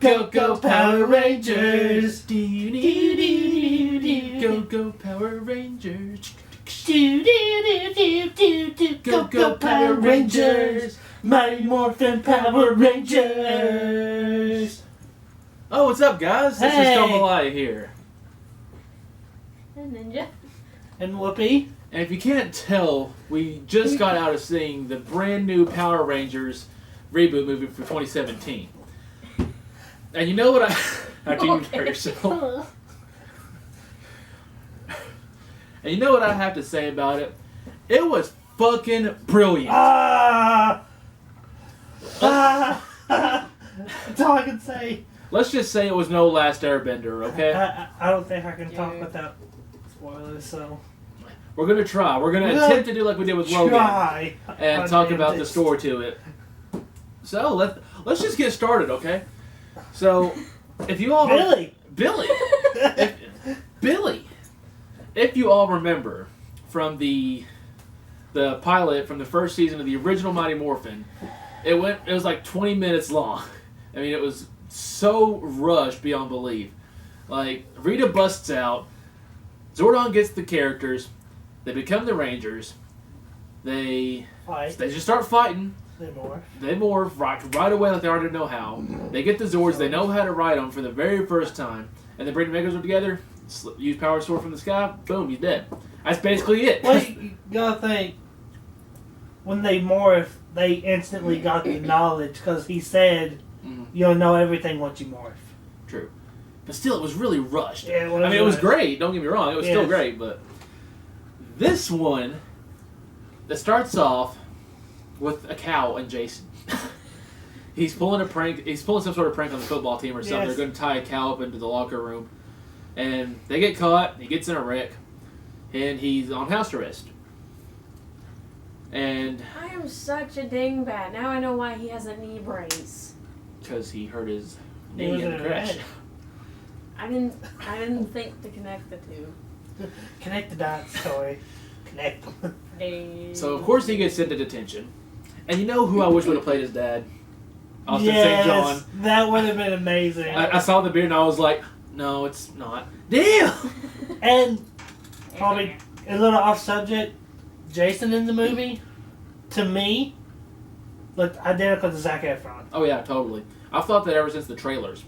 Go, go, Power Rangers. Go, go, Power Rangers. Go, go, Power Rangers. Mighty Morphin Power Rangers. Oh, what's up, guys? This is Hey. Tomalaya here. And Ninja. And Whoopi. And if you can't tell, we just got out of seeing the brand new Power Rangers reboot movie for 2017. And you know what after you hear yourself. And you know what I have to say about it? It was fucking brilliant. That's all I can say. Let's just say it was no Last Airbender, okay? I don't think I can talk without spoilers, so. We're gonna try. We're gonna We'll attempt to do like we did with Logan Try. and talk about the story to it. So let's just get started, okay? So if you all Billy. Billy, if you all remember from the pilot from the first season of the original Mighty Morphin, it was like 20 minutes long. I mean, it was so rushed beyond belief. Like, Rita busts out, Zordon gets the characters, they become the Rangers, they just start fighting. They morph right away like they already know how. They get the Zords, they know how to ride them for the very first time, and they bring the Megazord together, use Power Sword from the sky, boom, he's dead. That's basically it. Well, you gotta think, when they morph, they instantly got the knowledge, because he said, you'll know everything once you morph. True. But still, it was really rushed. Yeah, it was great, don't get me wrong, it was still great, but this one, that starts off with a cow and Jason. He's pulling some sort of prank on the football team or something. Yes. They're going to tie a cow up into the locker room. And they get caught, he gets in a wreck, and he's on house arrest. And I am such a dingbat. Now I know why he has a knee brace. because he hurt his He knee was in in the a crash. wreck. I didn't think to connect the two. Connect the dots, Tori. Connect them. So, of course, he gets sent to detention. And you know who I wish would have played his dad? Austin St. John. That would have been amazing. I saw the beard and I was like, no, it's not. Damn! And probably a little off subject, Jason in the movie, to me, looked identical to Zac Efron. Oh, yeah, totally. I've thought that ever since the trailers.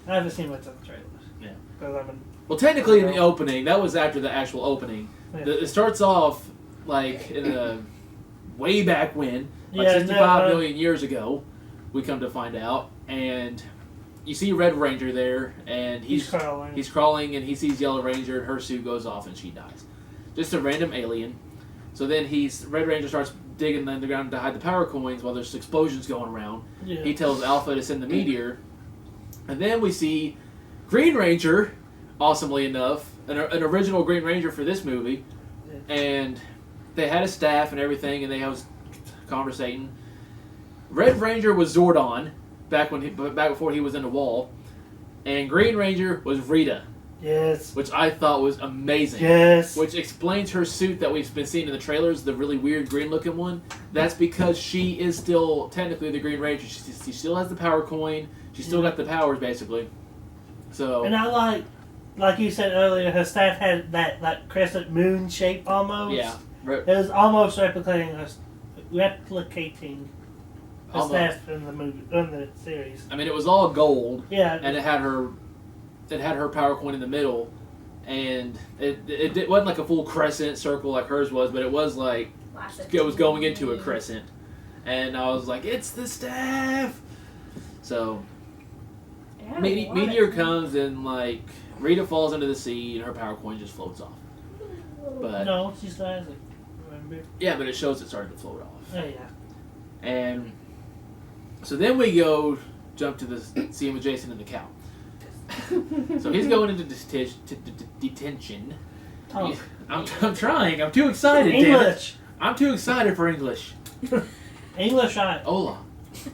I haven't seen what's in the trailers. Yeah. Because Well, technically, in the opening, that was after the actual opening. Yeah. It starts off like in a way back when, like Yeah, 65 million years ago. We come to find out, and you see Red Ranger there, and he's crawling, and he sees Yellow Ranger, and her suit goes off, and she dies. Just a random alien. So then Red Ranger starts digging in the ground to hide the power coins while there's explosions going around. Yeah. He tells Alpha to send the meteor, and then we see Green Ranger, awesomely enough, an original Green Ranger for this movie, and they had a staff and everything, and they was conversating. Red Ranger was Zordon back before he was in the wall, and Green Ranger was Rita. Yes. Which I thought was amazing. Yes. Which explains her suit that we've been seeing in the trailers, the really weird green looking one. That's because she is still technically the Green Ranger. She still has the power coin. She's still got the powers, basically. So. And I like you said earlier, her staff had that crescent moon shape almost. Yeah. It was almost replicating the Almost. staff in the series. I mean, it was all gold. Yeah. And it had her power coin in the middle, and it wasn't like a full crescent circle like hers was, but it was like it was going into a crescent, and I was like, it's the staff. So meteor comes and like Rita falls into the sea and her power coin just floats off. But no, she still has it. Remember? Yeah, but it shows it started to float off. Oh yeah. And so then we jump to the scene with Jason and the cow. So he's going into detention. Oh. I'm trying. I'm too excited. English. Damn it. I'm too excited for English. English, right? Hola.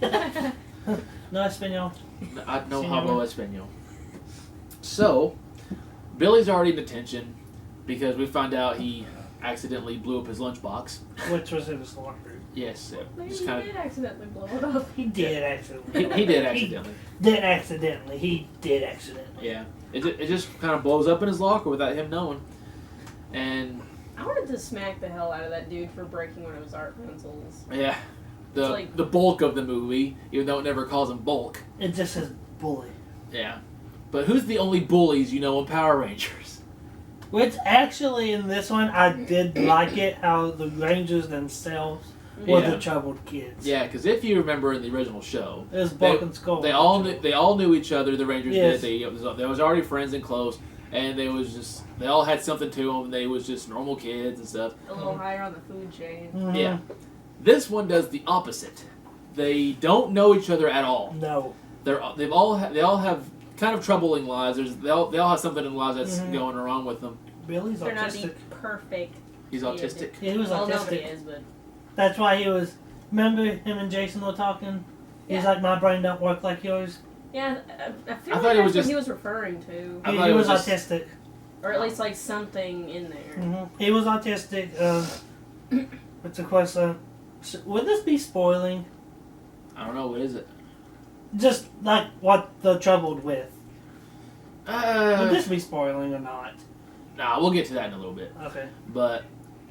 No español. No hablo español. So, Billy's already in detention because we find out he accidentally blew up his lunchbox. Which was in his locker room. Yes. Maybe he did accidentally blow it up. He did accidentally. He did accidentally. didn't accidentally. He did accidentally. Yeah. It just kind of blows up in his locker without him knowing. And I wanted to smack the hell out of that dude for breaking one of his art pencils. yeah, the like- the bulk of the movie, even though it never calls him bulk. It just says bully. Yeah. But who's the only bullies you know in Power Rangers? Which actually in this one I did like it how the Rangers themselves were Yeah. the troubled kids. Yeah, because if you remember in the original show, It was Bulk and Skull. they all knew each other. The Rangers Yes. did. They was already friends and close, and they all had something to them. They was just normal kids and stuff. A little higher on the food chain. Mhm. Yeah. This one does the opposite. They don't know each other at all. No. They all have kind of troubling lives. They all have something in their lives that's Mhm. going wrong with them. Billy's They're not autistic. the perfect. He's Yeah, autistic. Yeah, he was Well, nobody autistic. is, but That's why he was. Remember him and Jason were talking? He's Yeah. like, my brain don't work like yours. yeah, I feel I like thought it that's was what just- he was referring to, I He, thought he it was was just- autistic. or at least like something in there. He was autistic. What's the question? Would this be spoiling? I don't know, what is it? Just like what they're troubled with. Would this be spoiling or not? Nah, we'll get to that in a little bit. Okay. But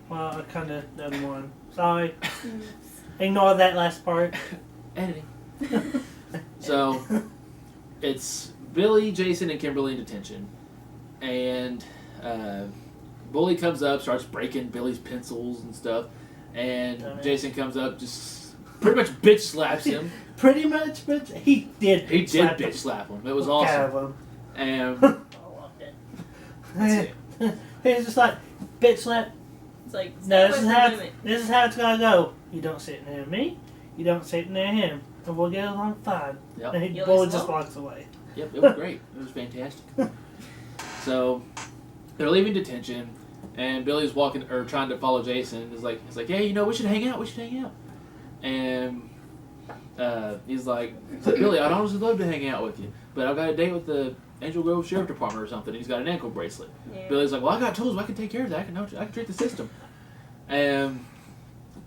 Well, I kind of done one. Sorry. Ignore that last part. editing. So it's Billy, Jason, and Kimberly in detention, and Bully comes up, starts breaking Billy's pencils and stuff, and Dumbass. Jason comes up, just pretty much bitch slaps him. Pretty much, but he did. He did slap bitch slap him. It was the awesome. out of him. And I loved it. that's it. He's just like bitch slap. It's like No, step this is away how from the this is how it's gonna go. You don't sit near me. You don't sit near him, and we'll get along fine. Yep. And he You Bully listen just well? walks away. Yep, it was great. It was fantastic. So they're leaving detention, and Billy's walking or trying to follow Jason. He's like, hey, we should hang out. We should hang out. And he's like, Billy, I'd honestly love to hang out with you, but I've got a date with the Angel Grove Sheriff Department or something. He's got an ankle bracelet. Yeah. Billy's like, well, I got tools. I can take care of that. I can treat the system. And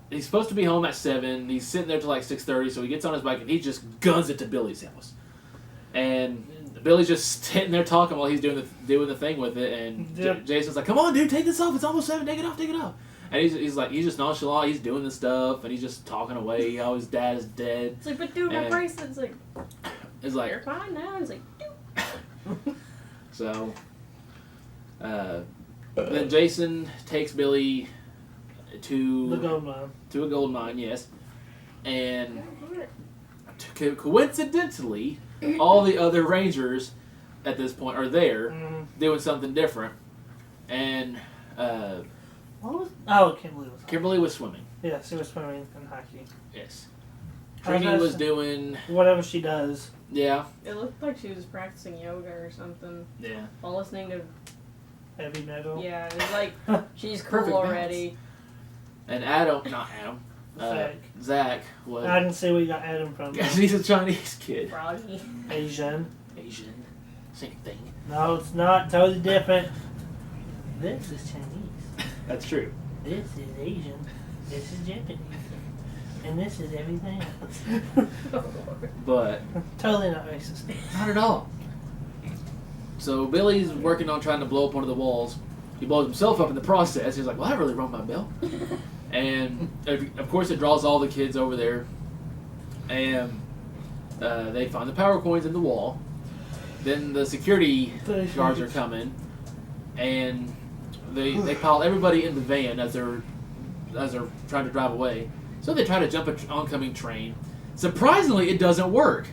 he's supposed to be home at 7. He's sitting there till like 6:30, so he gets on his bike and he just guns it to Billy's house. And Billy's just sitting there talking while he's doing the thing with it. And Yep. Jason's like, come on, dude, take this off. It's almost 7. Take it off. And he's just nonchalant. He's doing the stuff and he's just talking away. How his dad is dead. It's like, but dude, my And- bracelet's like, It's like, you're fine now. It's like, dude. so. Then Jason takes Billy to The gold mine. to a gold mine, yes, and coincidentally, all the other Rangers at this point are there doing something different, and What was? Oh, Kimberly was. Kimberly was swimming. Yeah, she was swimming and hiking. Yes, I was Trini gonna was say- doing Whatever she does. yeah. It looked like she was practicing yoga or something Yeah. while listening to. Heavy metal. Yeah, it was like she's cool Perfect already. And not Adam, Zach. Zach was. I didn't see where you got Adam from. He's a Chinese kid. Froggy. Asian. Asian, same thing. No, it's not. Totally different. This is Chinese. That's true. This is Asian. This is Japanese. And this is everything else. But Totally not racist. not at all. So Billy's working on trying to blow up one of the walls. He blows himself up in the process. He's like, well, that really rung my bell. And of course it draws all the kids over there. And they find the power coins in the wall. Then the security guards are coming. And they pile everybody in the van as they're trying to drive away. So they try to jump an oncoming train. Surprisingly, it doesn't work.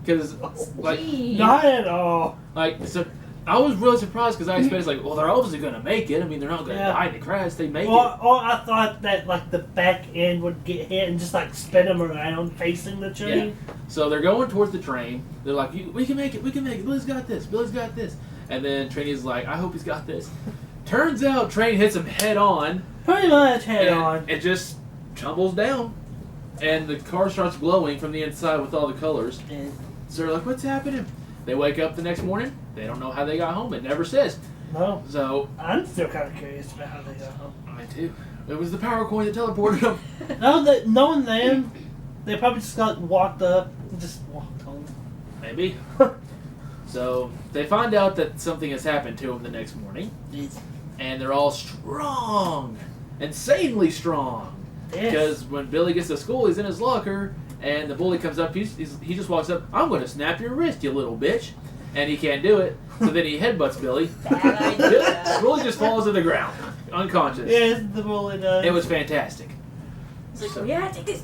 Because, like, Gee. Not at all. so I was really surprised because I expected, like, well, they're obviously going to make it. I mean, they're not going to Yeah. die in the crash. They make Or, it. or I thought that like the back end would get hit and just like spin them around facing the train. So they're going towards the train. They're like, we can make it. Billy's got this. And then Trini's like, I hope he's got this. Turns out train hits him head on. Pretty much head and on. It just tumbles down. And the car starts glowing from the inside with all the colors. And So they're like, what's happening? They wake up the next morning. They don't know how they got home. It never says. no, So, I'm still kind of curious about how they got home. I too. It was the power coin that teleported them. No, that knowing them, they probably just got walked up and just walked home. Maybe. So they find out that something has happened to them the next morning, and they're all strong, insanely strong. Because when Billy gets to school, he's in his locker, and the bully comes up. He just walks up. I'm going to snap your wrist, you little bitch, and he can't do it. So then he headbutts Billy. Bad idea. Billy just falls to the ground, unconscious. Yes, the bully does. It was fantastic. It's like, oh, yeah, take this.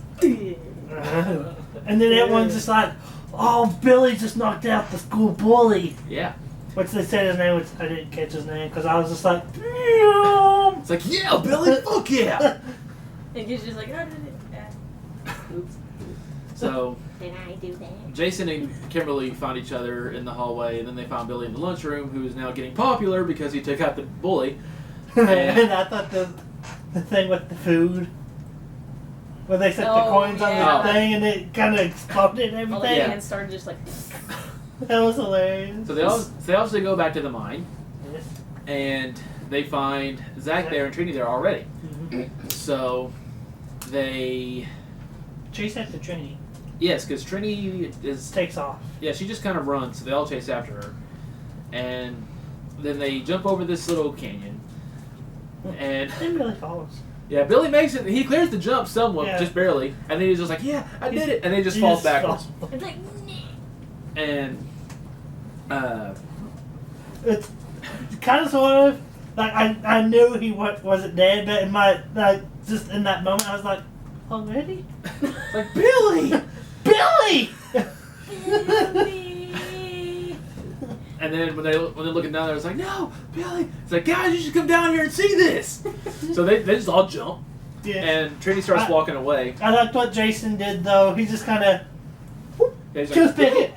And then everyone's just like, oh, Billy just knocked out the school bully. Yeah. Which they said his name, which I didn't catch his name because I was just like, damn. It's like, yeah, Billy, fuck yeah. And he's just like, oh, no. Oops. So Did I do that? Jason and Kimberly find each other in the hallway, and then they found Billy in the lunchroom, who is now getting popular because he took out the bully. And I thought the thing with the food, where they set the Oh, coins yeah. on the thing and it kind of exploded and All the everything. hands started just like. That was hilarious. So they obviously go back to the mine, Yes. and they find Zach there and Trini there already. Mm-hmm. So they, Chase after Trini yes, because Trini is, takes off. yeah, she just kind of runs, so they all chase after her. And then they jump over this little canyon. And Then Billy follows. yeah, Billy makes it, he clears the jump somewhat, Yeah. just barely. And then he's just like, yeah, I did it. And then he just He falls just backwards. falls. It's like, And, It's kind of sort of like I knew he wasn't dead, but in my just in that moment I was like, already? it's like, Billy! Billy! And then when they're looking down there, it's like, no, Billy. It's like, guys, you should come down here and see this. So they just all jump, Yeah. and Trini starts walking away. I liked what Jason did though. He just kind of Yeah, he's like, just pick it.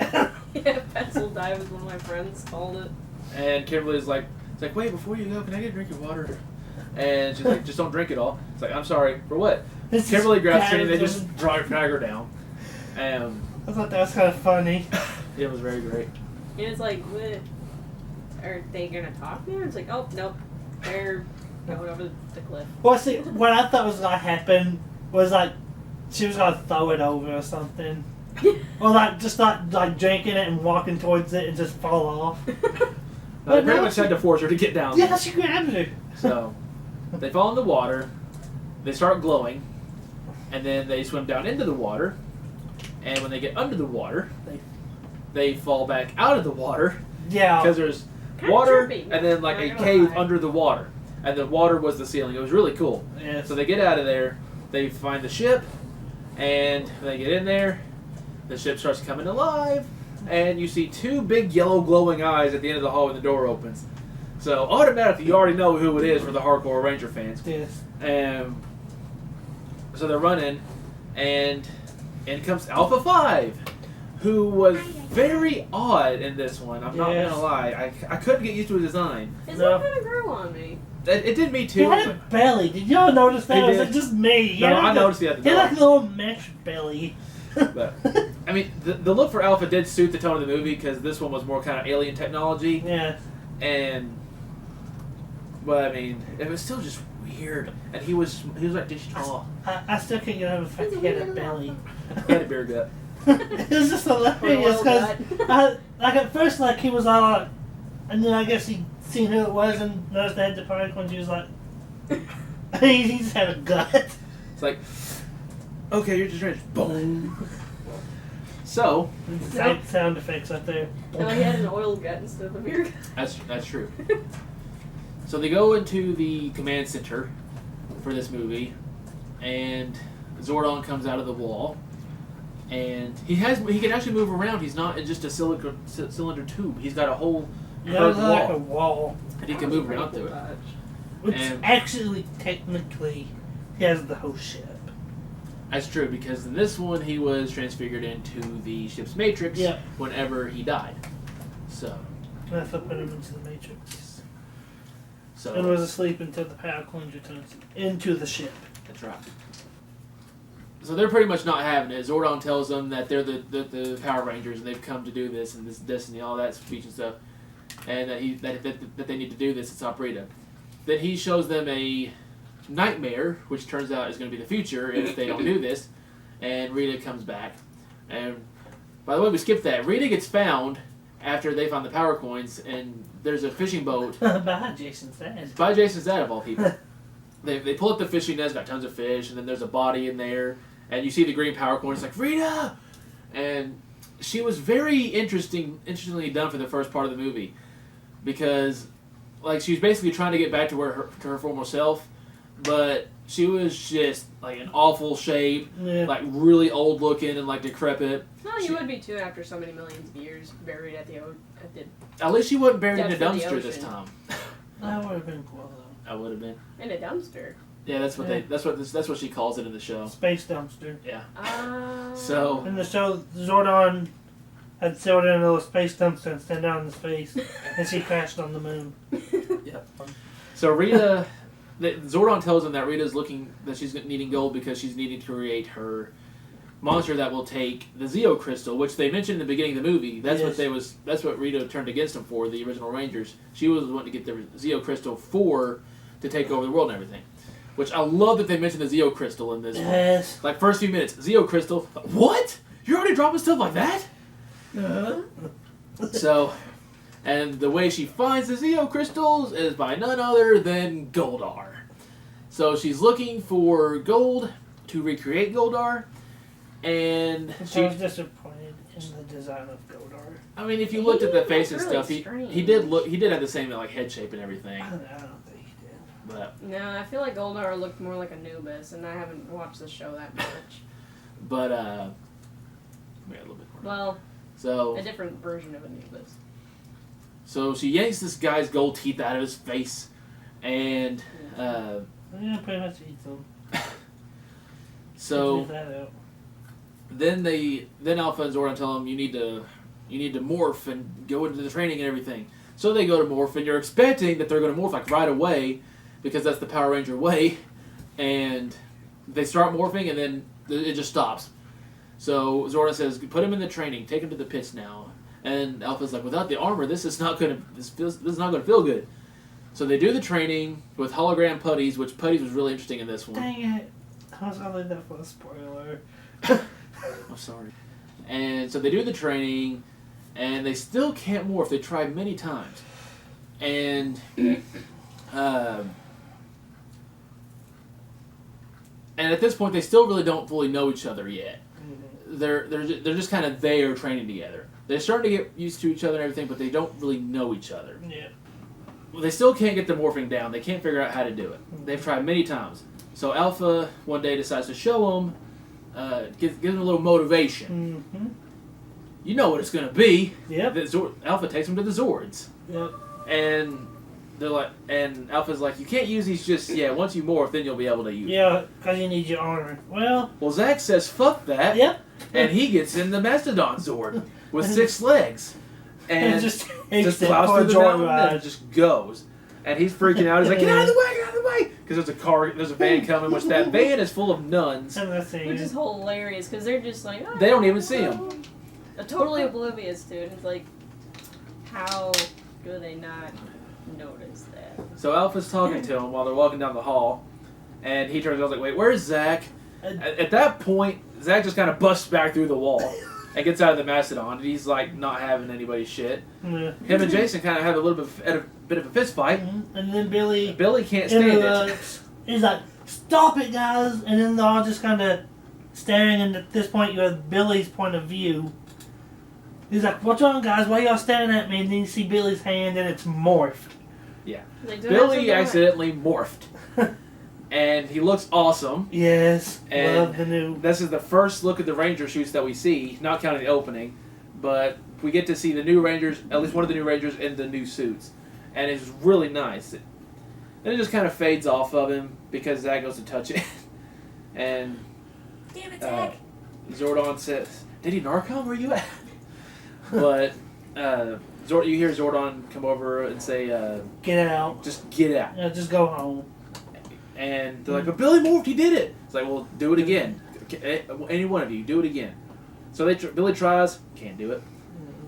yeah, pencil dive is one of my friends called it. and Kimberly's like, it's like, wait, before you go, can I get a drink of water? And she's like, just don't drink it all. It's like, I'm sorry, for what? This is Kimberly grabs bad. Trini, they just drag her down. I thought that was kind of funny. It was very great. And it's like, what? Are they gonna talk there? It's like, oh, nope. They're going over the cliff. Well, see, what I thought was gonna happen was like she was gonna throw it over or something, or like just not like drinking it and walking towards it and just fall off. They But pretty no, much had to force her to get down. Yeah, she grabbed her. So they fall in the water, they start glowing, and then they swim down into the water. And when they get under the water, they fall back out of the water Yeah. because there's Kinda water trippy, and then like not a gonna cave lie. under the water, and the water was the ceiling. It was really cool. Yes. So they get out of there, they find the ship, and when they get in there, the ship starts coming alive, and you see two big yellow glowing eyes at the end of the hall when the door opens. So automatically you already know who it is for the hardcore Ranger fans. Yes. So they're running, and in comes Alpha 5, who was very odd in this one. I'm not Yes. gonna lie. I couldn't get used to his design. His No. one kind of grew on me. It did me He too. had a belly. Did y'all notice that? He Or was did. it just me? He No, had I like noticed he had the He had like a dog. little mesh belly. But, I mean, the look for Alpha did suit the tone of the movie because this one was more kind of alien technology, Yeah. but I mean, it was still just weird. And he was like this tall. I still can't get over the fact he had a belly. He had a beer gut. It was just hilarious because like at first like he was all like, and then I guess he seen who it was and noticed they had the particle and she was like, he just had a gut. It's like, okay, you're just rich. Boom. So Sound effects up there. No, he had an oil gut instead of a beer gut. that's true. So they go into the command center for this movie, and Zordon comes out of the wall, and he can actually move around. He's not in just a cylinder tube. He's got a whole Yeah, it curved was like a wall, wall. and he can move around through it. Which And- actually, technically, he has the whole ship. That's true, because in this one he was transfigured into the ship's matrix Yeah. whenever he died. So, That's what put him into the Matrix. so And was asleep until the power cleanser turns into the ship. that's right. So they're pretty much not having it. Zordon tells them that they're the Power Rangers and they've come to do this and this destiny, all that speech and stuff, and that they need to do this. It's Oprita. Then he shows them a nightmare, which turns out is going to be the future if they don't do this. And Rita comes back, and By the way, we skipped that. Rita gets found after they found the power coins, and there's a fishing boat By Jason's dad. by Jason's dad, of all people. They pull up the fishing net, it's got tons of fish, and then there's a body in there, and you see the green power coin. It's like, Rita! And she was very interestingly done for the first part of the movie, because like she was basically trying to get back to her former self, but she was just like in awful shape, Yeah. like really old looking and like decrepit. Well, you would be too after so many millions of years buried at the At least she wasn't buried in a Depths of the dumpster this ocean. time. That would have been cool though. I would have been. in a dumpster. Yeah, that's what Yeah. that's what she calls it in the show. Space dumpster. Yeah. So In the show, Zordon had sailed in a little space dumpster and stand down in space, and she crashed on the moon. So Rita, Zordon tells him that Rita's that she's needing gold because she's needing to create her monster that will take the Zeo crystal, which they mentioned in the beginning of the movie. That's Yes. That's what Rita turned against him for. The original Rangers, she was wanting to get the Zeo crystal to take over the world and everything. Which I love that they mentioned the Zeo crystal in this one. Yes. Like first few minutes, Zeo crystal. What? You're already dropping stuff like that? So, and the way she finds the Zeo crystals is by none other than Goldar. So she's looking for gold to recreate Goldar, and I was disappointed in the design of Goldar. I mean, if you looked at the face and really stuff, he strange. did have the same like head shape and everything. I don't think he did. But No, I feel like Goldar looked more like Anubis, and I haven't watched the show that much. we got a little bit more. Well, So a different version of Anubis. so she yanks this guy's gold teeth out of his face, and Yeah, pretty much eat them. so. Leave that out. Then Alpha and Zordon tell him you need to morph and go into the training and everything. So they go to morph, and you're expecting that they're going to morph like right away, because that's the Power Ranger way. And they start morphing, and then it just stops. So Zordon says, "Put him in the training. Take him to the pits now." And Alpha's like, "Without the armor, this is not going to feel good." So they do the training with hologram putties, which putties was really interesting in this one. Dang it. I was gonna leave that for a spoiler. I'm sorry. And so they do the training, and they still can't morph. They tried many times, and at this point, they still really don't fully know each other yet. They're just kind of there training together. They're starting to get used to each other and everything, but they don't really know each other. Yeah. Well, they still can't get the morphing down. They can't figure out how to do it. They've tried many times. So Alpha one day decides to show them, give them a little motivation. Mm-hmm. You know what it's going to be. Yep. Alpha takes them to the Zords. Yep. And they're like, and Alpha's like, you can't use these just yet. Once you morph, then you'll be able to use them. Yeah, because you need your armor. Well, Zack says, fuck that. yep. And he gets in the Mastodon Zord with 6 legs. And just just plows through the mountain and just goes. And he's freaking out. He's like, get out of the way, get out of the way. Because there's a van coming, which that van is full of nuns. Which is hilarious, because they're just like, oh, They don't even see him. Totally oblivious to it. It's like, how do they not notice that? So Alpha's talking to him while they're walking down the hall. And he turns around and is like, wait, where's Zack? At that point, Zack just kind of busts back through the wall and gets out of the Mastodon. And he's like not having anybody's shit. Yeah. Him and Jason kind of have a little bit of a fist fight. And then Billy Can't stand it. He's like, stop it, guys. And then they're all just kind of staring. And at this point, you have Billy's point of view. He's like, what's wrong, guys? Why y'all staring at me? And then you see Billy's hand, and it's morphed. Yeah. Like, Billy accidentally morphed. And he looks awesome. Yes. And love the new. this is the first look at the Ranger suits that we see, not counting the opening. But we get to see the new Rangers, at least one of the new Rangers, in the new suits. And it's really nice. Then it just kind of fades off of him because Zack goes to touch it. And Damn it, Zack. Zordon says, did he Narcom? Where you at? But you hear Zordon come over and say, Get out. just get out. Yeah, just go home. And they're like, but Billy morphed, he did it. It's like, well, do it again. Any one of you, do it again. So Billy tries, can't do it.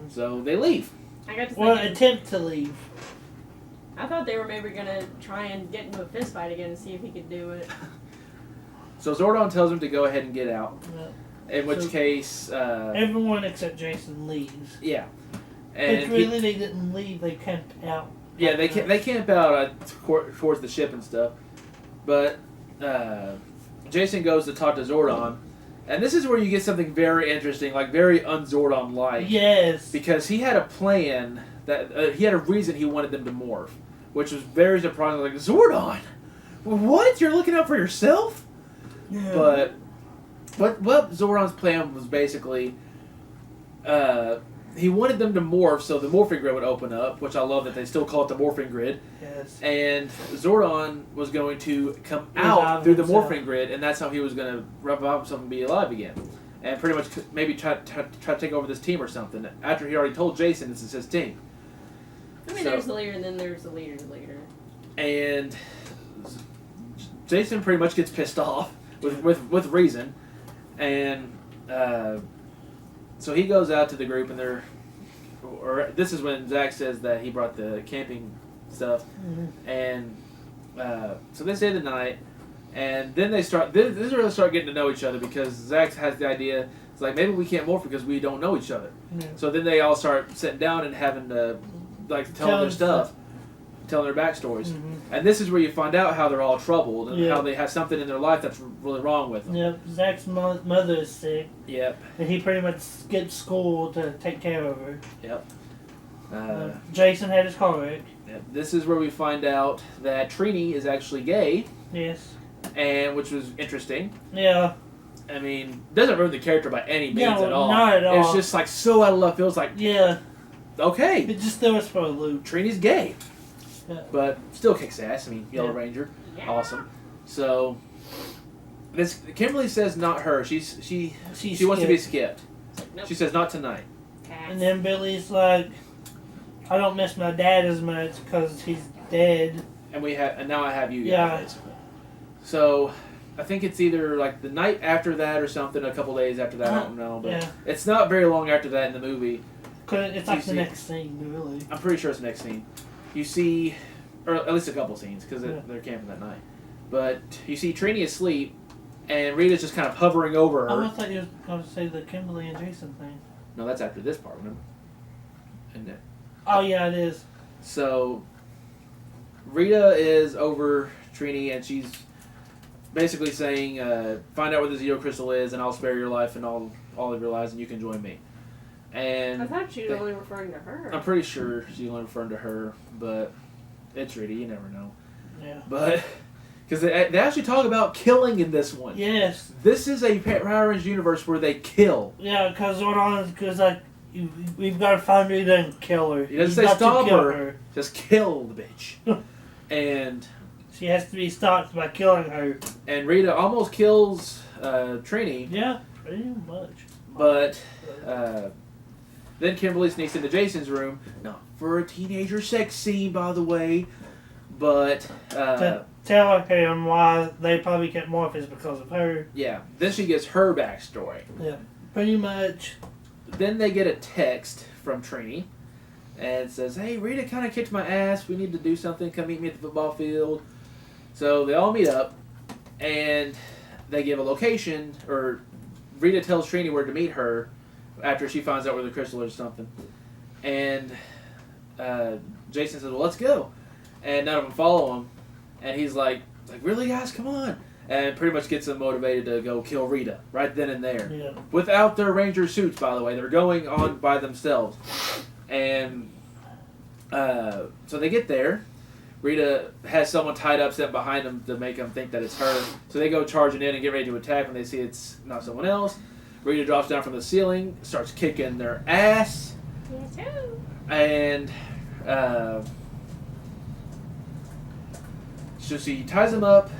So they leave. I got to Well, thinking, attempt to leave. I thought they were maybe going to try and get into a fist fight again and see if he could do it. So Zordon tells him to go ahead and get out. Yeah. In which So- case, Everyone except Jason leaves. yeah, and But really, they didn't leave. They camped out. yeah, they camp out towards the ship and stuff. But Jason goes to talk to Zordon, and this is where you get something very interesting, like very un-Zordon-like. Yes. Because he had a plan that he had a reason he wanted them to morph, which was very surprising. Like, Zordon, what? You're looking out for yourself? Yeah. But what Zordon's plan was basically, he wanted them to morph so the morphing grid would open up, which I love that they still call it the morphing grid. Yes. And Zordon was going to come Revive out through the himself. morphing grid, and that's how he was going to revive himself and be alive again. And pretty much maybe try to take over this team or something. After he already told Jason this is his team. I mean, So- there's the leader, and then there's the leader's leader. And Jason pretty much gets pissed off with reason, and so he goes out to the group, and or this is when Zach says that he brought the camping stuff, Mhm. and so they stay the night, and then they start. This is where they start getting to know each other because Zach has the idea. It's like maybe we can't morph because we don't know each other. Yeah. So then they all start sitting down and having to like telling their stuff, telling their backstories. Mhm. And this is where you find out how they're all troubled and Yeah. how they have something in their life that's really wrong with them. Yep. Zach's mother is sick, Yep. and he pretty much skipped school to take care of her. Yep. Jason had his car wreck. Yep. This is where we find out that Trini is actually gay, Yes. and which was interesting. Yeah. I mean, doesn't ruin the character by any means No, at all. not at all. It's just like so out of left field. It's like, Yeah. okay, It just threw us for a loop. Trini's gay, Yeah. but still kicks ass. I mean, Yellow Yeah. Ranger, Yeah. awesome. So this Kimberly says not her. She She's wants to be skipped. skipped. Nope. She says not tonight. Pass. And then Billy's like, I don't miss my dad as much because he's dead. And now I have you. Yeah. Basically. So I think it's either like the night after that or something. A couple days after that, I don't know, but Yeah. it's not very long after that in the movie. Cause it's like You the see- next scene, really. I'm pretty sure it's the next scene. You see, or at least a couple scenes because Yeah. they're camping that night. But you see Trini asleep, and Rita's just kind of hovering over her. I thought you were going to say the Kimberly and Jason thing. No, that's after this part, remember? Isn't it? Oh, yeah, it is. So Rita is over Trini, and she's basically saying, "Find out where the Zeo Crystal is, and I'll spare your life and all of your lives, and you can join me." And I thought she was only referring to her. I'm pretty sure she's only referring to her, but it's Rita. You never know. Yeah. But because they actually talk about killing in this one. Yes. This is a Power Rangers universe where they kill. Yeah, because Zordon is like, we've got to find Rita and kill her. He doesn't You've say got to stop kill her. Just kill the bitch. and She has to be stopped by killing her. Rita almost kills Trini, Yeah, pretty much. but then Kimberly sneaks into Jason's room. Not for a teenager sex scene, by the way, but To tell him why they probably can't morph is because of her. yeah. Then she gets her backstory. Yeah, pretty much. Then they get a text from Trini, and it says, "Hey, Rita kind of kicked my ass. We need to do something. Come meet me at the football field." So they all meet up, and they give a location, or Rita tells Trini where to meet her after she finds out where the crystal is or something. And Jason says, "Well, let's go." And none of them follow him, and he's like, "Really, guys? Come on!" And pretty much gets them motivated to go kill Rita right then and there. Yeah. Without their ranger suits, by the way. They're going on by themselves. And so they get there. Rita has someone tied up set behind them to make them think that it's her. So they go charging in and get ready to attack when they see it's not someone else. Rita drops down from the ceiling, starts kicking their ass. Yeah, too. And so she ties them up,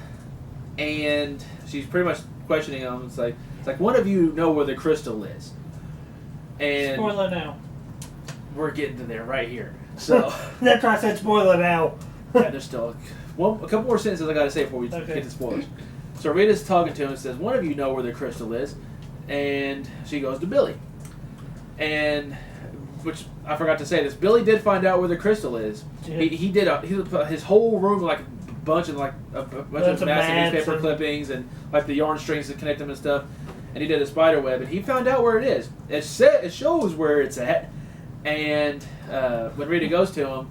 and she's pretty much questioning them. It's like one of you know where the crystal is, and Spoiler now. we're getting to there right here. So That's why I said spoiler now. yeah, there's still a couple more sentences I got to say before we Okay. get to spoilers. So Rita's talking to him and says, "One of you know where the crystal is," and she goes to Billy, and which I forgot to say this. Billy did find out where the crystal is. Yeah. He did his whole room like a bunch of massive mats newspaper and- clippings and like the yarn strings that connect them and stuff. and he did a spider web, and he found out where it is. It shows where it's at, and when Rita goes to him,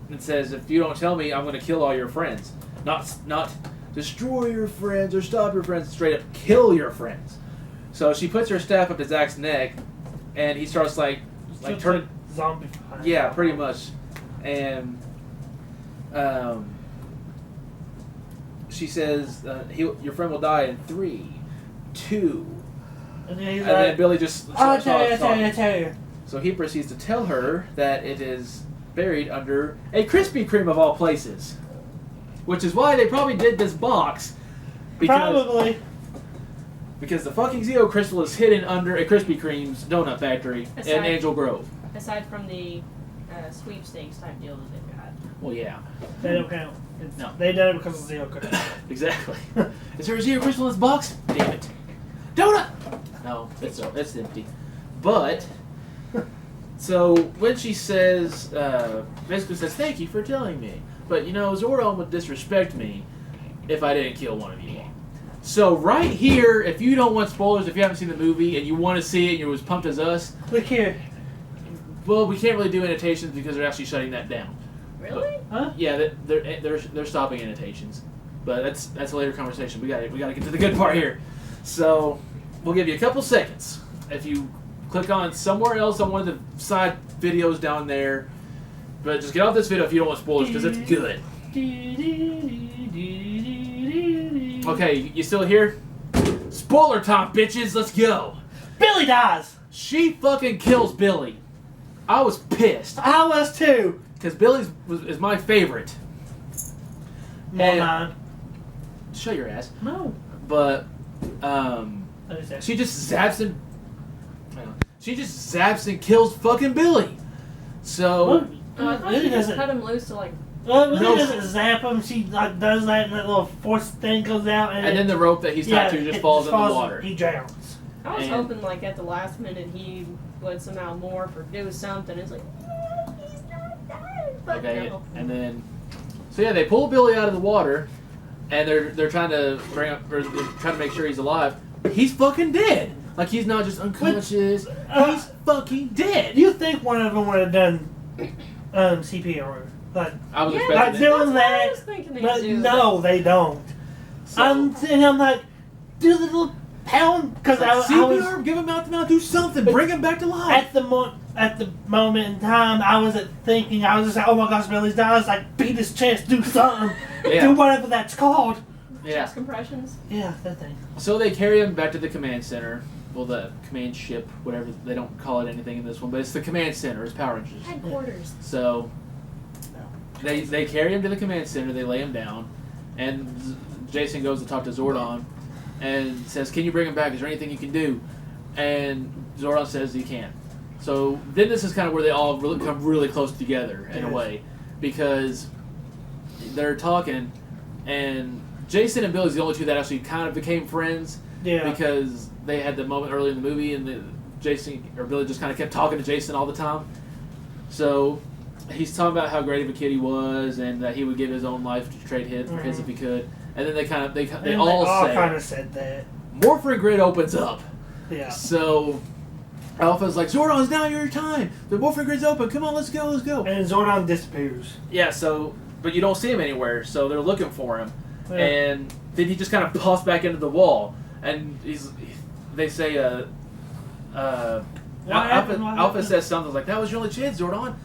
it says, "If you don't tell me, I'm going to kill all your friends. Not destroy your friends or stop your friends. Straight up kill your friends." So she puts her staff up to Zach's neck, and he starts like turning zombie. Yeah, pretty much. And she says, "Your friend will die in 3, 2." And then, And then Billy just I'll tell you. So he proceeds to tell her that it is buried under a Krispy Kreme of all places, which is why they probably did this box. Probably. Because the fucking Zeo crystal is hidden under a Krispy Kreme's donut factory in Angel Grove. Aside from the sweepstakes type deal that they've got. Well, yeah. They don't count. No. They did it because of Zeo crystal. Exactly. Is there a Zeo crystal in this box? Damn it. Donut! No, it's empty. But, so when she says, basically says, "Thank you for telling me. But, Zordon would disrespect me if I didn't kill one of you." So right here, if you don't want spoilers, if you haven't seen the movie and you want to see it and you're as pumped as us, Look here. well, we can't really do annotations because they're actually shutting that down. Really? Huh? Yeah, they're stopping annotations, but that's a later conversation. We got to get to the good part here. So we'll give you a couple seconds. If you click on somewhere else on one of the side videos down there, but just get off this video if you don't want spoilers because it's good. Okay, you still here? Spoiler time, bitches. Let's go. Billy dies. She fucking kills Billy. I was pissed I was too. because Billy is my favorite. And- Mine. Shut your ass. No. But She she just zaps and kills fucking Billy. So Oh, I thought she just cut him loose to like. Well, when No. he doesn't zap him, she like does that, and that little force thing goes out, and then the rope that he's tied to just falls in the water. He drowns. I was And- hoping like at the last minute he would somehow morph or do something. It's like, he's not dead. But Okay, no. and then so yeah, they pull Billy out of the water, and they're trying to they're trying to make sure he's alive. He's fucking dead. Like he's not just unconscious. He's fucking dead. You think one of them would have done CPR? Like, I was Yeah, like expecting it. doing That's what I that, was thinking they'd but do. no, they don't. So- I'm like, do the little pound because I was CPR, give him mouth to mouth, do something, bring him back to life. at the moment in time. I was thinking, I was just like, oh my gosh, Billy's dying. I was like, beat his chest, do something, Yeah. do whatever that's called. Yeah. Chest compressions. Yeah, that thing. So they carry him back to the command center. Well, the command ship, whatever. They don't call it anything in this one, but it's the command center. It's Power Rangers. Headquarters. So they carry him to the command center. They lay him down, and Jason goes to talk to Zordon and says, "Can you bring him back? Is there anything you can do?" And Zordon says he can't. So then this is kind of where they all come really close together in a Yes. way, because they're talking, and Jason and Billy's the only two that actually kind of became friends. Yeah. Because they had the moment early in the movie, and Jason or Billy just kind of kept talking to Jason all the time. So he's talking about how great of a kid he was, and that he would give his own life to trade his for his if he could. And then they all say, kind of said that. Morphin Grid opens up. Yeah. So Alpha's like, Zordon, it's now your time. The Morphin Grid's open. Come on, let's go. And Zordon disappears. Yeah. So, but you don't see him anywhere. So they're looking for him, Yeah. and then he just kind of puffs back into the wall. And they say, Alpha says something like, "That was your only chance, Zordon."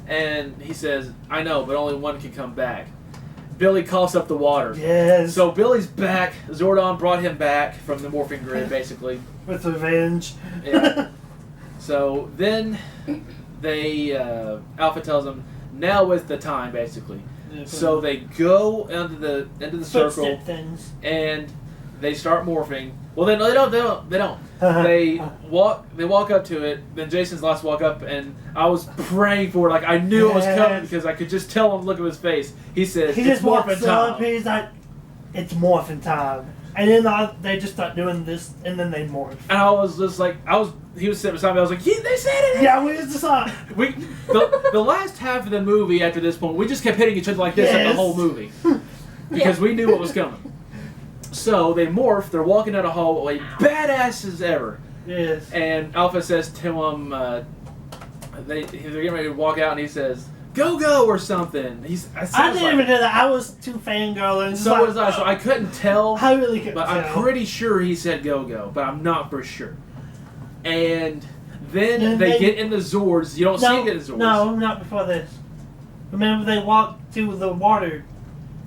And he says, "I know, but only one can come back." Billy coughs up the water. Yes. So Billy's back. Zordon brought him back from the Morphin Grid, basically. With revenge. Yeah. So then they, Alpha tells him, now is the time, basically. Yeah, So they go into the circle, footstep things. and they start morphing. Well, they don't. They walk up to it. Then Jason's last walk up, and I was praying for it. Like I knew it was coming because I could just tell him. Look at his face. He says, He "It's just walks morphin' up. time." He's like, "It's morphin' time," and then they just start doing this, and then they morph. And I was just like, he was sitting beside me. I was like, "Yeah, they said it." Yeah, we just saw. The last half of the movie after this point, we just kept hitting each other like this at the Yes. whole movie because we knew what was coming. So they morph. They're walking down a hallway, badass as ever. Yes. And Alpha says to him, they're getting ready to walk out, and he says, "Go or something." I didn't even know that. I was too fangirling. So was I. So I couldn't tell. I really couldn't But tell. I'm pretty sure he said go, but I'm not for sure. And then they get in the Zords. You don't see them get in the Zords. No, not before this. Remember, they walk to the water,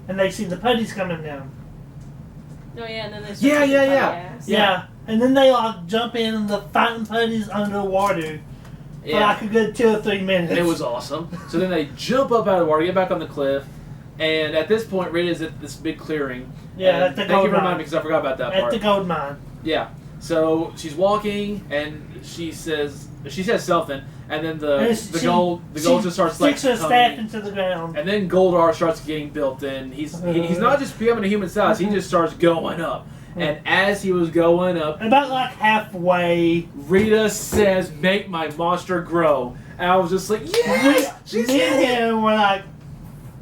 and they see the putties coming down. Oh yeah, and then they Yeah. Yeah. And then they like jump in and the fighting putties underwater for like a good 2 or 3 minutes. And it was awesome. So then they jump up out of the water, get back on the cliff, and at this point, Rita's at this big clearing. Yeah, at the thank you gold for reminding mine. me because I forgot about that At part. the gold mine. Yeah. So she's walking, and she says something, and then the gold just starts like sticks her staff into the ground. and then Goldar starts getting built in. He's not just becoming a human size; he just starts going up. And as he was going up, About like halfway, Rita says, "Make my monster grow." And I was just like, "Yes, she's me and in it." him were like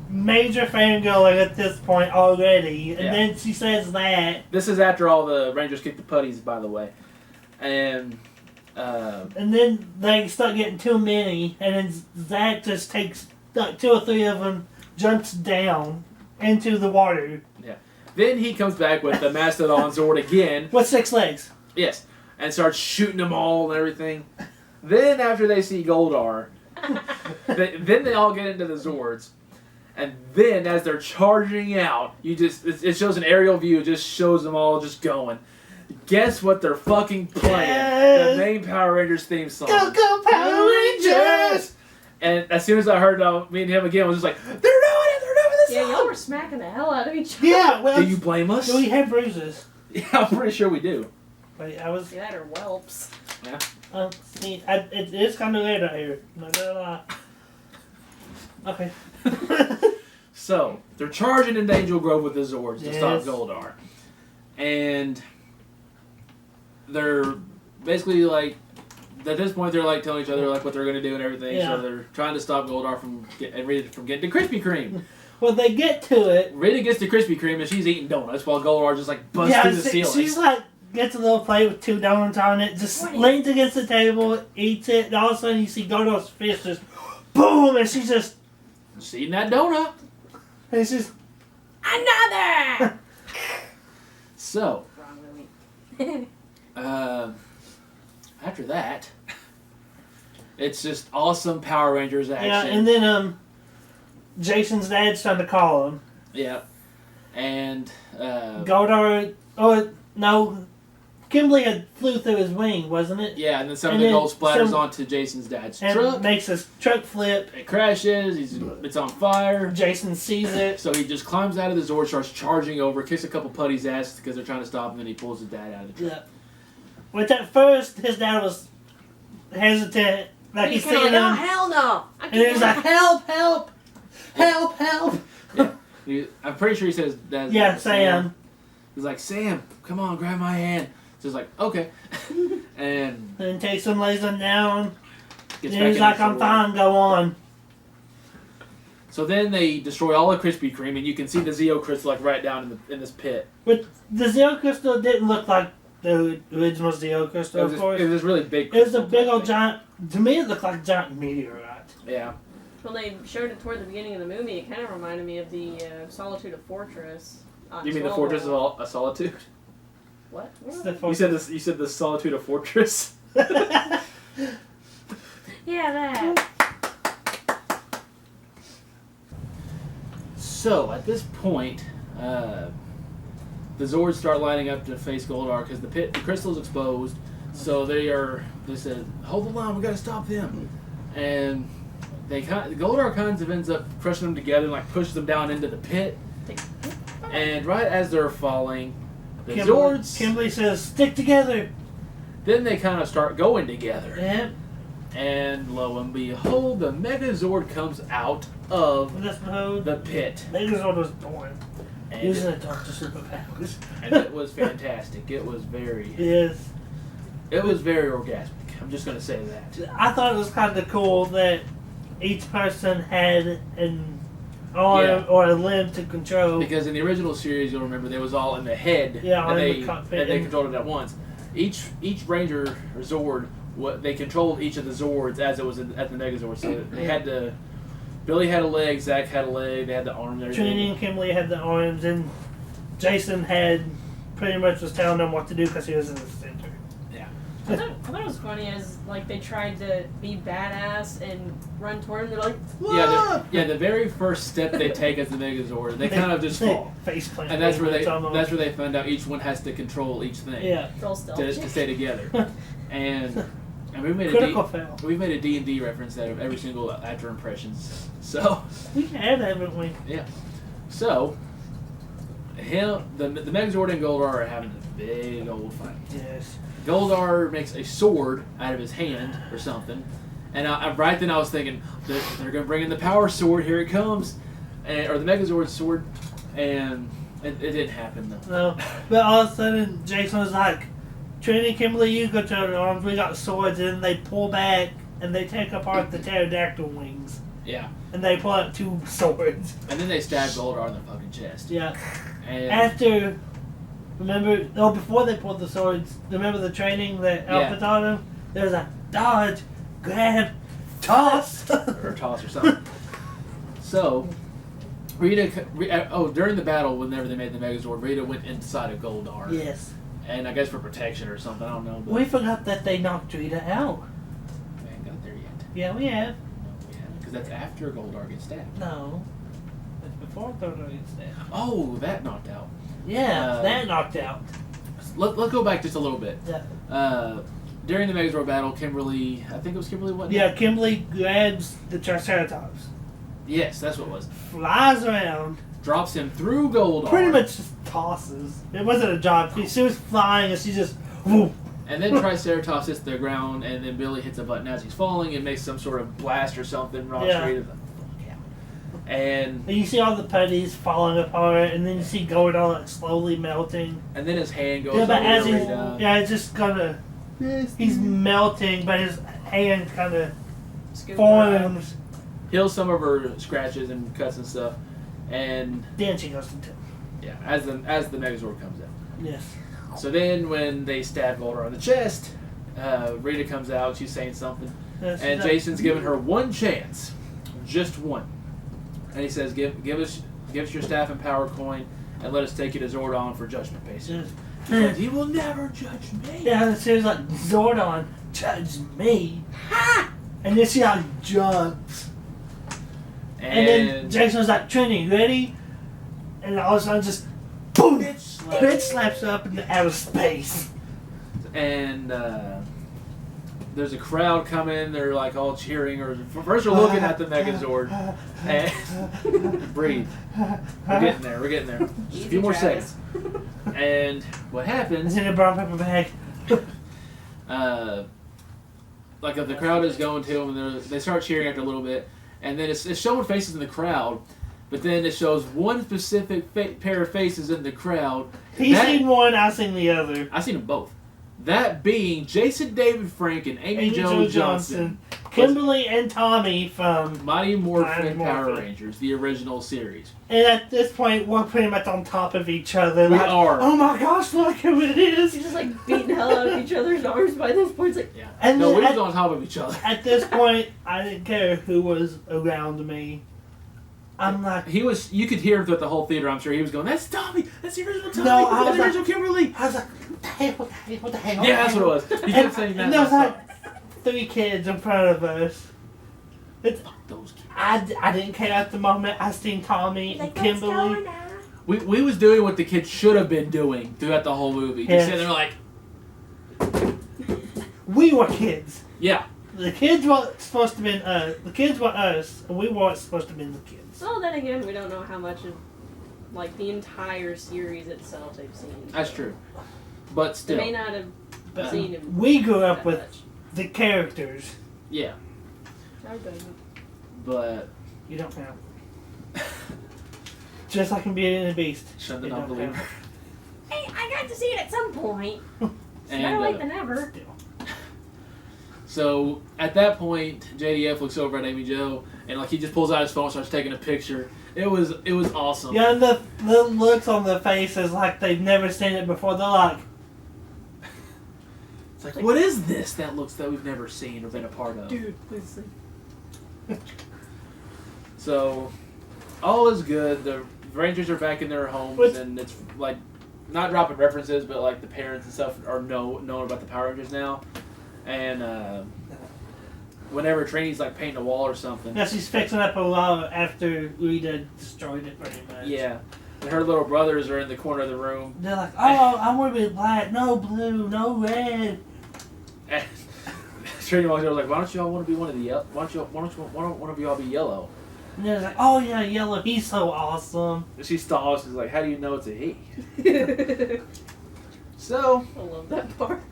major fangirling at this point already, and Yeah. then she says that, This is after all the Rangers kick the putties, by the way, and and then they start getting too many, and then Zach just takes like 2 or 3 of them, jumps down into the water then he comes back with the Mastodon Zord again. with 6 legs. Yes, and starts shooting them all and everything. Then after they see Goldar, then they all get into the Zords. And then as they're charging out, it shows an aerial view, it just shows them all just going. Guess what they're fucking playing? Yes. The main Power Rangers theme song. Go Power Rangers! And as soon as I heard me and him again, I was just like, they're doing this Yeah, song! y'all were smacking the hell out of each other. Yeah, well, Do you blame us? we have bruises. Yeah, I'm pretty sure we do. Wait, I was. Yeah, that or whelps. See, it is kind of weird out here. Not gonna lie. Okay. So, they're charging into Angel Grove with the Zords to stop Yes. Goldar. And they're basically like, at this point, they're like telling each other like what they're going to do and everything. Yeah. So they're trying to stop Goldar from getting to Krispy Kreme. Well, they get to it. Rita gets to Krispy Kreme and she's eating donuts while Goldar just like busts through the ceiling. She's like gets a little plate with 2 donuts on it, just leans against the table, eats it, and all of a sudden you see Goldar's fist just boom, and she's just eating that donut. and it's just Another! So, Wrong movie. after that, it's just awesome Power Rangers action. yeah, and then Jason's dad's trying to call him. Yeah. And Goldar, oh no, Kimberly had flew through his wing, wasn't it? yeah, and then some And of the then gold splatters some- onto Jason's dad's And truck. makes his truck flip. It crashes. It's on fire. Jason sees it. So he just climbs out of the Zord, starts charging over, kicks a couple putties' ass because they're trying to stop him, and then he pulls his dad out of the truck. Yeah. Which at first his dad was hesitant, like he's kinda seeing like, oh, him, hell no! I and he was like, can't. "Help! Help! Help! Help!" I'm pretty sure he says dad's Yeah, name was Sam. He's like, "Sam, come on, grab my hand." So he's like, "Okay," and Then takes him, lays him down, gets and back he's in like, the "I'm Zord. fine. Go on." So then they destroy all of Krispy Kreme, and you can see the Zeo crystal like right down in this pit. But the Zeo Crystal didn't look like the original Zeo Crystal, of course. It was this really big. It was a crystal big type old thing. giant. To me, it looked like a giant meteorite. Yeah. When they showed it toward the beginning of the movie, it kind of reminded me of the Solitude of Fortress. You mean the Fortress of Solitude? What? It's the You said this. You said the Solitude of Fortress. Yeah, that. So at this point, the Zords start lining up to face Goldar because the crystal's exposed. So they said, "Hold the line, we gotta stop them." And Goldar kind of ends up crushing them together and like pushes them down into the pit. And right as they're falling, the Zords. Kimberly says, "Stick together." Then they kind of start going together. Yeah. And lo and behold, the Megazord comes out of This mode. the pit. Megazord was born. And Using it Doctor Superpowers. and it was fantastic. It was very Yes. orgasmic. I'm just gonna say that. I thought it was kind of cool that each person had an arm or a limb to control. Because in the original series, you'll remember, they was all in the head, Yeah, and in the cockpit. they controlled it at once. Each Ranger or Zord, they controlled each of the Zords as it was at the Megazord. So they had to. Billy had a leg, Zach had a leg, they had the arm there. Trini and Kimberly had the arms, and Jason had pretty much was telling them what to do because he was in the center. Yeah. I thought it was funny as like they tried to be badass and run toward him. They're like, "Whoa!" The very first step they take as the Megazord, they kind of just fall. Face plant. And that's where they find out each one has to control each thing. Yeah. Roll stealth. To stay together. And we made Critical fail. we made a D&D reference out of every single After Impressions. So We have, haven't we? yeah. So the Megazord and Goldar are having a big old fight. Yes. Goldar makes a sword out of his hand or something, and right then I was thinking they're gonna bring in the power sword. Here it comes, or the Megazord sword, and it didn't happen though. No. But all of a sudden, Jason was like, Trini, Kimberly, you go to the arms, we got swords, and they pull back and they take apart the pterodactyl wings. Yeah. And they pull out 2 swords. And then they stab Goldar in the fucking chest. Yeah. And After, before they pulled the swords, remember the training that Alpha taught him? There's a dodge, grab, toss. or toss or something. So, during the battle, whenever they made the Megazord, Rita went inside of Goldar. Yes. And I guess for protection or something, I don't know. But We forgot that they knocked Rita out. we ain't got there yet. Yeah, we have. No, we haven't. Because that's after Goldar gets stabbed. No. It's before Goldar gets there. Oh, that knocked out. Yeah, that knocked out. Let's go back just a little bit. Yeah. During the Megazord battle, Kimberly, I think it was Kimberly, wasn't it? Yeah, Kimberly grabs the Triceratops, Yes, that's what it was. flies around, Drops him through Goldar. pretty much just tosses. It wasn't a job. She was flying and she just, whoop. And then Triceratops hits the ground, and then Billy hits a button as he's falling and makes some sort of blast or something. Yeah. Rita, and And you see all the putties falling apart, and then you see Goldar like slowly melting. then his hand goes Yeah, but over as he's, Rita. it's just gonna, he's melting, but his hand kind of Scoop forms. Heals some of her scratches and cuts and stuff. And Then she goes into, yeah, as the Megazord comes out. yes. So then when they stab Goldar on the chest, Rita comes out, she's saying something. Yes, And Jason's giving her one chance. Just one. And he says, give us your staff and power coin and let us take you to Zordon for judgment, basically. Yes. He's like, he will never judge me. Yeah, and she was like, Zordon, judge me. Ha! And then she like jumps. And then Jason was like, Trini, you ready? And all of a sudden just, boom! Bitch slaps up into outer space. And there's a crowd coming, they're like all cheering, or first they're looking at the Megazord. And breathe. We're getting there. Just a Easy, few more Travis. seconds. And what And happens, in a brown paper bag. like the crowd is going to them, and they start cheering after a little bit, and then it's showing faces in the crowd, but then it shows one specific pair of faces in the crowd. He's seen one, I've seen the other. I've seen them both. That being Jason David Frank and Amy Jo Johnson. Kimberly and Tommy from... Mighty Morphin Mighty Power Morphin. Rangers, the original series. And at this point, we're pretty much on top of each other. We like, are. Oh my gosh, look who it is. He's just like beating the hell out of each other's arms by this point. It's like, Yeah. And No, then we was on top of each other. At this point, I didn't care who was around me. I'm like... You could hear him throughout the whole theater, I'm sure. He was going, that's Tommy! That's the original Tommy! No, I That's was the like- original Kimberly! I was like, what the hell? Yeah, that's what it was. He kept saying that. And there was like 3 kids in front of us. Fuck those kids. I didn't care at the moment. I seen Tommy and Kimberly. We was doing what the kids should have been doing throughout the whole movie. Just Yes. sitting there like, We were kids. yeah. The kids were supposed to be us. The kids were us, and we weren't supposed to be the kids. well, then again, we don't know how much of like the entire series itself they've seen. That's true. But They still. may not have But seen him. we grew up that with much. the characters. Yeah. I don't. But You don't know. Just like in Beauty and the Beast. shut the You don't non-believer. have- Hey, I got to see it at some point. It's And, better late than never. So at that point, JDF looks over at Amy Jo and like he just pulls out his phone and starts taking a picture. It was awesome. Yeah, and the looks on their faces like they've never seen it before. They're like, It's like, what is this that we've never seen or been a part of? Dude, please see. So all is good. The Rangers are back in their homes, and it's like not dropping references, but like the parents and stuff are knowing about the Power Rangers now. And whenever Trinity's like painting a wall or something, yeah, she's fixing up a wall after Rita destroyed it pretty much. yeah, and her little brothers are in the corner of the room. They're like, oh, I want to be black, no blue, no red. And Trinity walks over like, why don't you all want to be one of the yellow? Why don't one of you all be yellow? And they're like, oh yeah, yellow, he's so awesome. And she stalls. She's like, how do you know it's a he? So I love that part.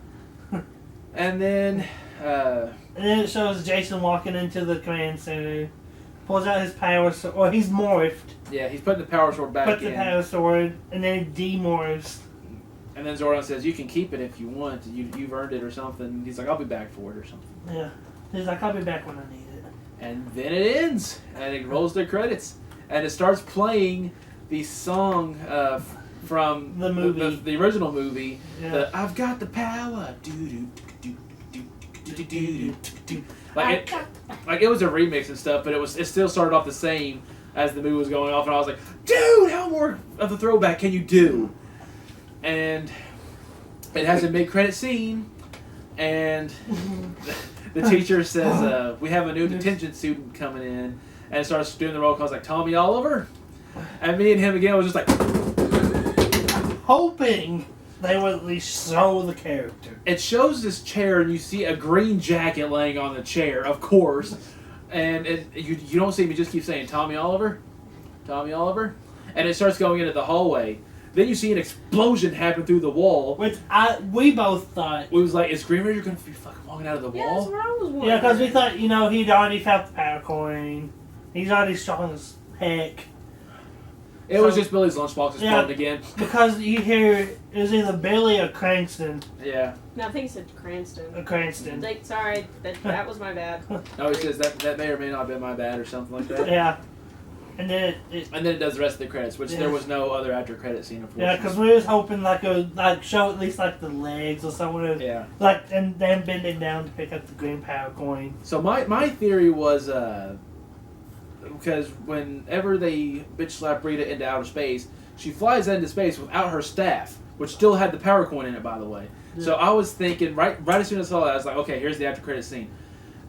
and then. And then it shows Jason walking into the command center, pulls out his power sword. Well, he's morphed. Yeah, he's putting the power sword back Puts in. the power sword, and then he demorphs. And then Zordon says, you can keep it if you want. You've earned it or something. He's like, I'll be back for it or something. Yeah. He's like, I'll be back when I need it. And then it ends. And it rolls the credits. And it starts playing the song from The movie. The original movie. Yeah. The I've got the power. Like it was a remix and stuff, but it still started off the same as the movie was going off, and I was like, dude, how more of the throwback can you do? And it has a mid-credit scene, and the teacher says, we have a new detention student coming in, and starts doing the roll calls like Tommy Oliver, and me and him again was just like, hoping they would at least show the character. it shows this chair, and you see a green jacket laying on the chair, of course, and you don't see me just keep saying Tommy Oliver, and it starts going into the hallway. Then you see an explosion happen through the wall. Which we both thought. It was like, is Green Ranger going to be fucking walking out of the Yeah, that's wall? what I was wondering. Yeah, because we thought, he'd already felt the power coin. He's already strong as heck. It was just Billy's lunchbox exploding again. Because you hear, it was either Billy or Cranston. Yeah. No, I think he said Cranston. Cranston. Like, sorry, that was my bad. No, he says that may or may not have been my bad or something like that. Yeah. And then And then it does the rest of the credits, which there was no other after credit scene, unfortunately. yeah, because we was hoping it would show at least the legs or something. Yeah. And then bending down to pick up the green power coin. So my theory was because whenever they bitch slap Rita into outer space, she flies into space without her staff, which still had the power coin in it, by the way. Yeah. So I was thinking right as soon as I saw that, I was like, okay, here's the after credit scene.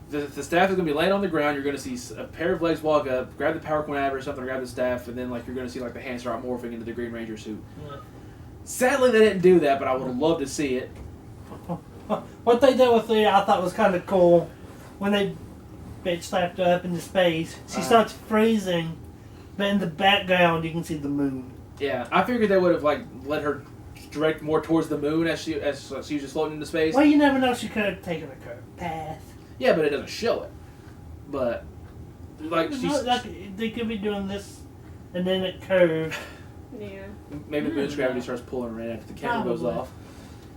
The staff is going to be laying on the ground. You're going to see a pair of legs walk up, grab the power coin out of it or something, grab the staff, and then you're going to see the hands start morphing into the Green Ranger suit. Yeah. Sadly, they didn't do that, but I would have loved to see it. What they did with Rita, I thought was kind of cool. When they bitch slapped her up into space, she starts freezing, but in the background you can see the moon. Yeah, I figured they would have let her direct more towards the moon as she was just floating into space. Well, you never know. She could have taken a curved path. Yeah, but it doesn't show it. But they could be doing this, and then it curved. Yeah. Maybe the moon's gravity starts pulling right after the camera goes off.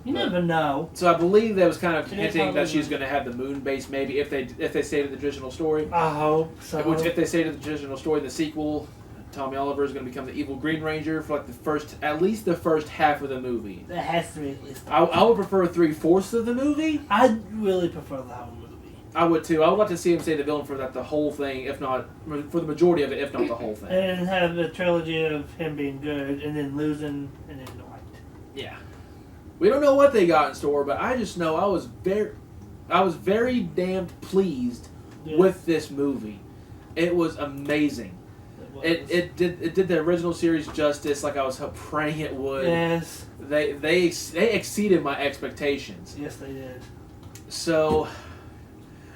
You never know. So I believe that was kind of hinting that she's going to have the moon base. Maybe if they stay to the traditional story. I hope so. Which if they stay to the traditional story, the sequel, Tommy Oliver is going to become the evil Green Ranger for at least the first half of the movie. That has to be at least. I would prefer 3/4 of the movie. I'd really prefer the whole movie. I would too. I would like to see him stay the villain for the whole thing, if not for the majority of it, if not the whole thing. And have a trilogy of him being good, and then losing, and then Dwight. Yeah. We don't know what they got in store, but I just know I was very damned pleased with this movie. It was amazing. It did the original series justice, like I was praying it would. Yes. They exceeded my expectations. Yes, they did. So,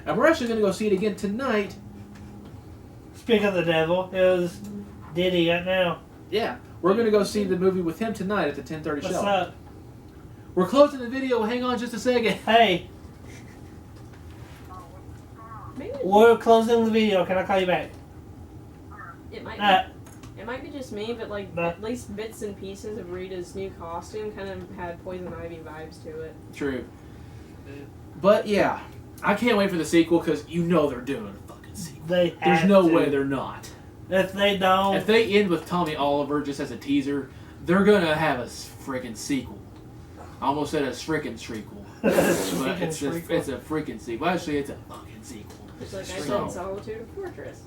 and we're actually going to go see it again tonight. Speaking of the devil, it was Diddy right now. Yeah, we're going to go see the movie with him tonight at the 10:30 show. What's up? We're closing the video. Hang on just a second. Hey. We're closing the video. Can I call you back? It might be just me, but at least bits and pieces of Rita's new costume kind of had Poison Ivy vibes to it. True. But yeah, I can't wait for the sequel because you know they're doing a fucking sequel. They There's have no to. way they're not. If they don't, If they end with Tommy Oliver just as a teaser, they're gonna have a freaking sequel. I almost said a freaking sequel. But it's a freaking sequel. Actually, it's a fucking sequel. Just like I said, So- Solitude of Fortress.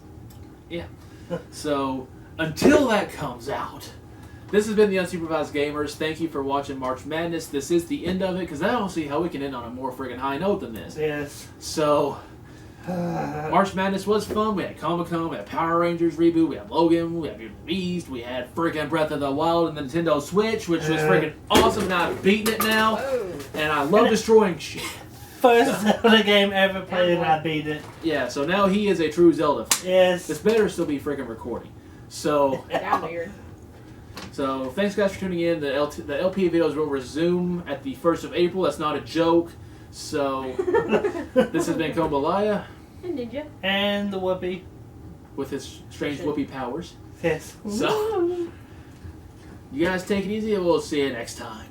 So, until that comes out, this has been the Unsupervised Gamers. Thank you for watching March Madness. This is the end of it, because I don't see how we can end on a more friggin' high note than this. yes. So, March Madness was fun. We had Comic-Con, we had Power Rangers reboot, we had Logan, we had Beauty and the Beast, we had friggin' Breath of the Wild and the Nintendo Switch, which was friggin' awesome, and I've beaten it now. Whoa. And I love destroying shit. First Zelda game ever played, and I beat it. Yeah, so now he is a true Zelda fan. Yes. This better still be friggin' recording. So, Down here. so thanks guys for tuning in. The LP videos will resume at the 1st of April. That's not a joke. So, this has been Kombalaya And Ninja. And the whoopee. with his strange whoopee powers. Yes. So, you guys take it easy and we'll see you next time.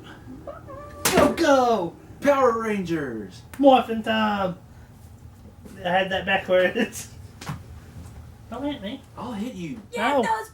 Go, go! Power Rangers! Morphin' time! I had that backwards. Don't hit me. I'll hit you. No. those